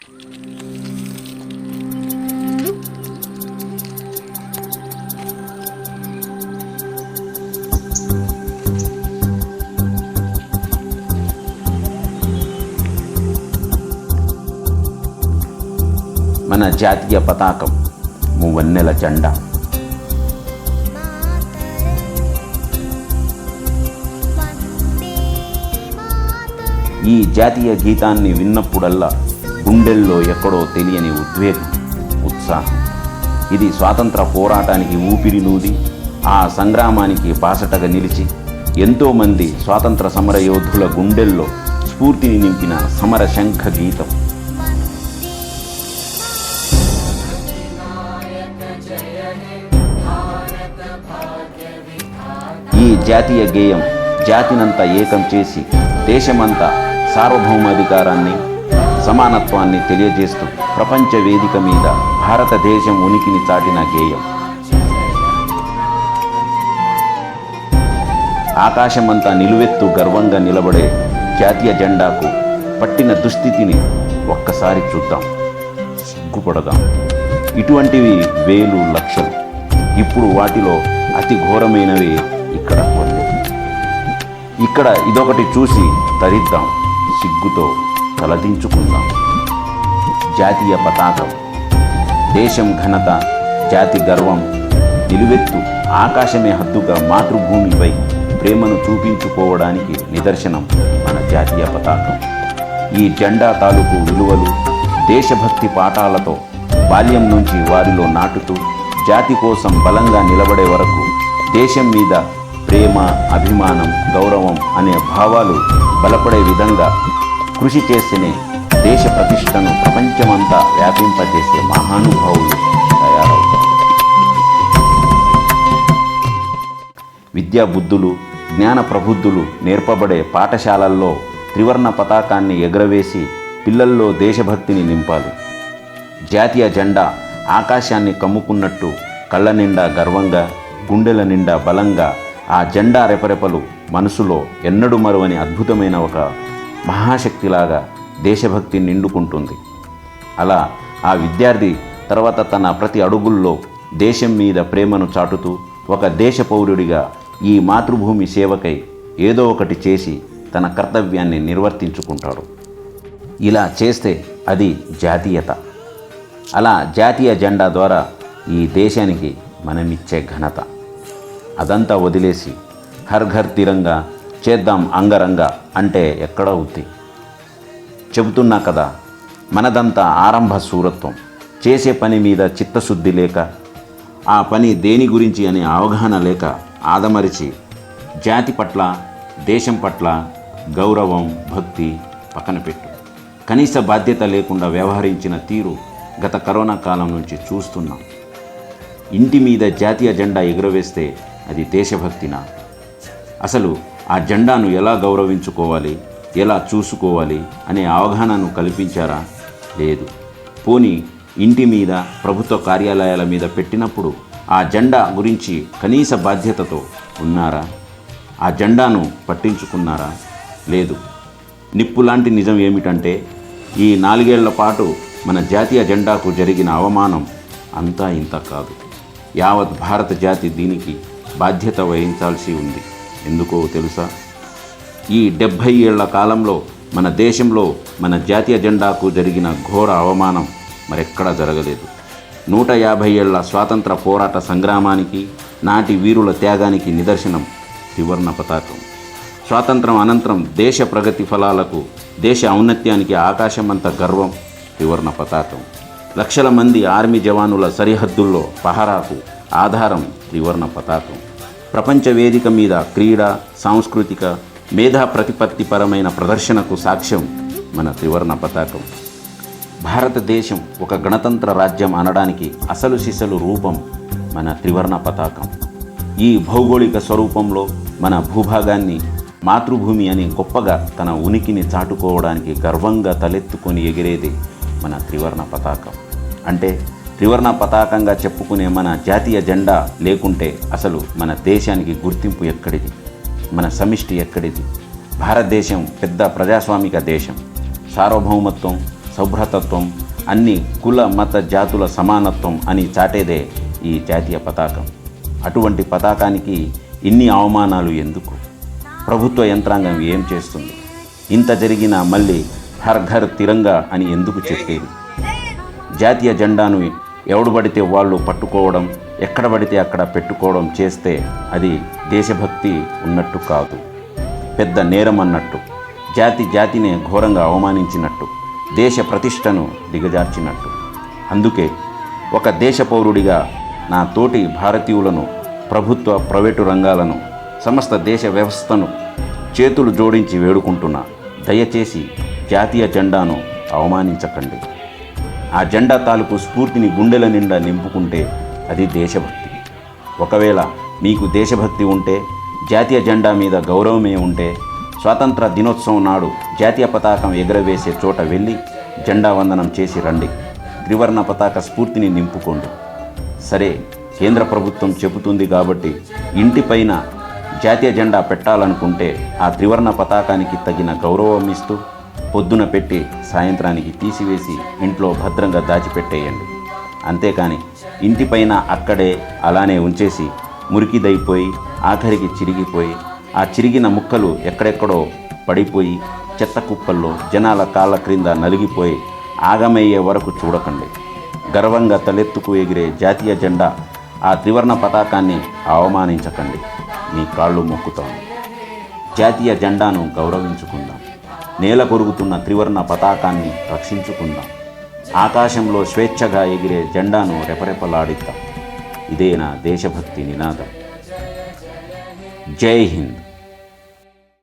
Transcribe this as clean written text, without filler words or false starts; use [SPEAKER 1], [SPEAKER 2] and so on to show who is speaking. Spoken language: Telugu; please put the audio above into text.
[SPEAKER 1] మన జాతీయ పతాకం మువ్వన్నెల జెండా. ఈ జాతీయ గీతాన్ని విన్నప్పుడల్లా గుండెల్లో ఎక్కడో తెలియని ఉద్వేగం, ఉత్సాహం. ఇది స్వాతంత్ర పోరాటానికి ఊపిరి నూది, ఆ సంగ్రామానికి బాసటగా నిలిచి ఎంతోమంది స్వాతంత్ర సమర యోధుల గుండెల్లో స్ఫూర్తిని నింపిన సమర శంఖ గీతం. ఈ జాతీయ గేయం జాతినంతా ఏకం చేసి దేశమంతా సార్వభౌమాధికారాన్ని, సమానత్వాన్ని తెలియజేస్తూ ప్రపంచ వేదిక మీద భారతదేశం ఉనికిని చాటిన గేయం. ఆకాశమంతా నిలువెత్తు గర్వంగా నిలబడే జాతీయ జెండాకు పట్టిన దుస్థితిని ఒక్కసారి చూద్దాం, సిగ్గుపడదాం. ఇటువంటివి వేలు లక్షలు. ఇప్పుడు వాటిలో అతి ఘోరమైనవి ఇక్కడ కొన్ని. ఇక్కడ ఇదొకటి చూసి తరిద్దాం, సిగ్గుతో తలదించుకుందాం. జాతీయ పతాకం, దేశం ఘనత, జాతి గర్వం, నిలువెత్తు ఆకాశమే హద్దుగా మాతృభూమిపై ప్రేమను చూపించుకోవడానికి నిదర్శనం మన జాతీయ పతాకం. ఈ జెండా తాలూకు విలువలు దేశభక్తి పాఠాలతో బాల్యం నుంచి వారిలో నాటుతూ జాతి కోసం బలంగా నిలబడే వరకు దేశం మీద ప్రేమ, అభిమానం, గౌరవం అనే భావాలు బలపడే విధంగా కృషి చేస్తేనే దేశ ప్రతిష్టను ప్రపంచమంతా వ్యాపింపజేసే మహానుభావులు తయారవుతారు. విద్యాబుద్ధులు, జ్ఞాన ప్రబుద్ధులు నేర్పబడే పాఠశాలల్లో త్రివర్ణ పతాకాన్ని ఎగరవేసి పిల్లల్లో దేశభక్తిని నింపాలి. జాతీయ జెండా ఆకాశాన్ని కమ్ముకున్నట్టు కళ్ళ నిండా గర్వంగా, గుండెల నిండా బలంగా ఆ జెండా రెపరెపలు మనసులో ఎన్నడూ మరువని అద్భుతమైన ఒక మహాశక్తిలాగా దేశభక్తి నిండుకుంటుంది. అలా ఆ విద్యార్థి తర్వాత తన ప్రతి అడుగుల్లో దేశం మీద ప్రేమను చాటుతూ ఒక దేశ పౌరుడిగా ఈ మాతృభూమి సేవకై ఏదో ఒకటి చేసి తన కర్తవ్యాన్ని నిర్వర్తించుకుంటాడు. ఇలా చేస్తే అది జాతీయత. అలా జాతీయ జెండా ద్వారా ఈ దేశానికి మనమిచ్చే ఘనత. అదంతా వదిలేసి హర్ ఘర్ తిరంగా చేద్దాం అంగరంగ అంటే ఎక్కడ అవుద్ది? చెబుతున్నా కదా, మనదంతా ఆరంభ శూరత్వం. చేసే పని మీద చిత్తశుద్ధి లేక, ఆ పని దేని గురించి అనే అవగాహన లేక ఆదమరిచి జాతి పట్ల, దేశం పట్ల గౌరవం, భక్తి పక్కన పెట్టు. కనీస బాధ్యత లేకుండా వ్యవహరించిన తీరు గత కరోనా కాలం నుంచి చూస్తున్నాం. ఇంటి మీద జాతీయ జెండా ఎగురవేస్తే అది దేశభక్తినా? అసలు ఆ జెండాను ఎలా గౌరవించుకోవాలి, ఎలా చూసుకోవాలి అనే అవగాహనను కల్పించారా? లేదు. పోనీ ఇంటి మీద, ప్రభుత్వ కార్యాలయాల మీద పెట్టినప్పుడు ఆ జెండా గురించి కనీస బాధ్యతతో ఉన్నారా? ఆ జెండాను పట్టించుకున్నారా? లేదు. నిప్పులాంటి నిజం ఏమిటంటే ఈ 4 ఏళ్ల పాటు మన జాతీయ జెండాకు జరిగిన అవమానం అంతా ఇంత కాదు. యావత్ భారత జాతి దీనికి బాధ్యత వహించాల్సి ఉంది. ఎందుకో తెలుసా? ఈ 70 ఏళ్ల కాలంలో మన దేశంలో మన జాతీయ జెండాకు జరిగిన ఘోర అవమానం మరెక్కడా జరగలేదు. 150 ఏళ్ల స్వాతంత్ర పోరాట సంగ్రామానికి, నాటి వీరుల త్యాగానికి నిదర్శనం త్రివర్ణ పతాకం. స్వాతంత్రం అనంతరం దేశ ప్రగతి ఫలాలకు, దేశ ఔన్నత్యానికి ఆకాశమంత గర్వం త్రివర్ణ పతాకం. లక్షల మంది ఆర్మీ జవానుల సరిహద్దుల్లో పహరాకు ఆధారం త్రివర్ణ పతాకం. ప్రపంచ వేదిక మీద క్రీడా, సాంస్కృతిక, మేధా ప్రతిపత్తిపరమైన ప్రదర్శనకు సాక్ష్యం మన త్రివర్ణ పతాకం. భారతదేశం ఒక గణతంత్ర రాజ్యం అనడానికి అసలు సిసలు రూపం మన త్రివర్ణ పతాకం. ఈ భౌగోళిక స్వరూపంలో మన భూభాగాన్ని మాతృభూమి అని గొప్పగా తన ఉనికిని చాటుకోవడానికి గర్వంగా తలెత్తుకొని ఎగిరేది మన త్రివర్ణ పతాకం. అంటే త్రివర్ణ పతాకంగా చెప్పుకునే మన జాతీయ జెండా లేకుంటే అసలు మన దేశానికి గుర్తింపు ఎక్కడిది? మన సమిష్టి ఎక్కడిది? భారతదేశం పెద్ద ప్రజాస్వామిక దేశం. సార్వభౌమత్వం, సౌభ్రతత్వం, అన్ని కుల మత జాతుల సమానత్వం అని చాటేదే ఈ జాతీయ పతాకం. అటువంటి పతాకానికి ఇన్ని అవమానాలు ఎందుకు? ప్రభుత్వ యంత్రాంగం ఏం చేస్తుంది? ఇంత జరిగినా మళ్ళీ హర్ ఘర్ తిరంగా అని ఎందుకు చెప్పేది? జాతీయ జెండాను ఎవడు పడితే వాళ్ళు పట్టుకోవడం, ఎక్కడ పడితే అక్కడ పెట్టుకోవడం చేస్తే అది దేశభక్తి ఉన్నట్టు కాదు, పెద్ద నేరం అన్నట్టు, జాతినే ఘోరంగా అవమానించినట్టు, దేశ ప్రతిష్టను దిగజార్చినట్టు. అందుకే ఒక దేశ పౌరుడిగా నా తోటి భారతీయులను, ప్రభుత్వ ప్రైవేటు రంగాలను, సమస్త దేశ వ్యవస్థను చేతులు జోడించి వేడుకుంటున్నా, దయచేసి జాతీయ జెండాను అవమానించకండి. ఆ జెండా తాలూకు స్ఫూర్తిని గుండెల నిండా నింపుకుంటే అది దేశభక్తి. ఒకవేళ మీకు దేశభక్తి ఉంటే, జాతీయ జెండా మీద గౌరవమే ఉంటే, స్వాతంత్ర దినోత్సవం నాడు జాతీయ పతాకం ఎగరవేసే చోట వెళ్ళి జెండా వందనం చేసి రండి. త్రివర్ణ పతాక స్ఫూర్తిని నింపుకోండి. సరే, కేంద్ర ప్రభుత్వం చెబుతుంది కాబట్టి ఇంటిపైన జాతీయ జెండా పెట్టాలనుకుంటే ఆ త్రివర్ణ పతాకానికి తగిన గౌరవం ఇస్తూ పొద్దున పెట్టి సాయంత్రానికి తీసివేసి ఇంట్లో భద్రంగా దాచిపెట్టేయండి. అంతేకాని ఇంటిపైన అక్కడే అలానే ఉంచేసి మురికిదైపోయి ఆఖరికి చిరిగిపోయి ఆ చిరిగిన ముక్కలు ఎక్కడెక్కడో పడిపోయి చెత్త కుప్పల్లో జనాల కాళ్ళ క్రింద నలిగిపోయి ఆగమయ్యే వరకు చూడకండి. గర్వంగా తలెత్తుకు ఎగిరే జాతీయ జెండా, ఆ త్రివర్ణ పతాకాన్ని అవమానించకండి. మీ కాళ్ళు మొక్కుతాను. జాతీయ జెండాను గౌరవించుకుందాం. నేల కొరుగుతున్న త్రివర్ణ పతాకాన్ని రక్షించుకుందాం. ఆకాశంలో స్వేచ్ఛగా ఎగిరే జెండాను రెపరెపలాడిద్దాం. ఇదే నా దేశభక్తి నినాదం. జై హింద్.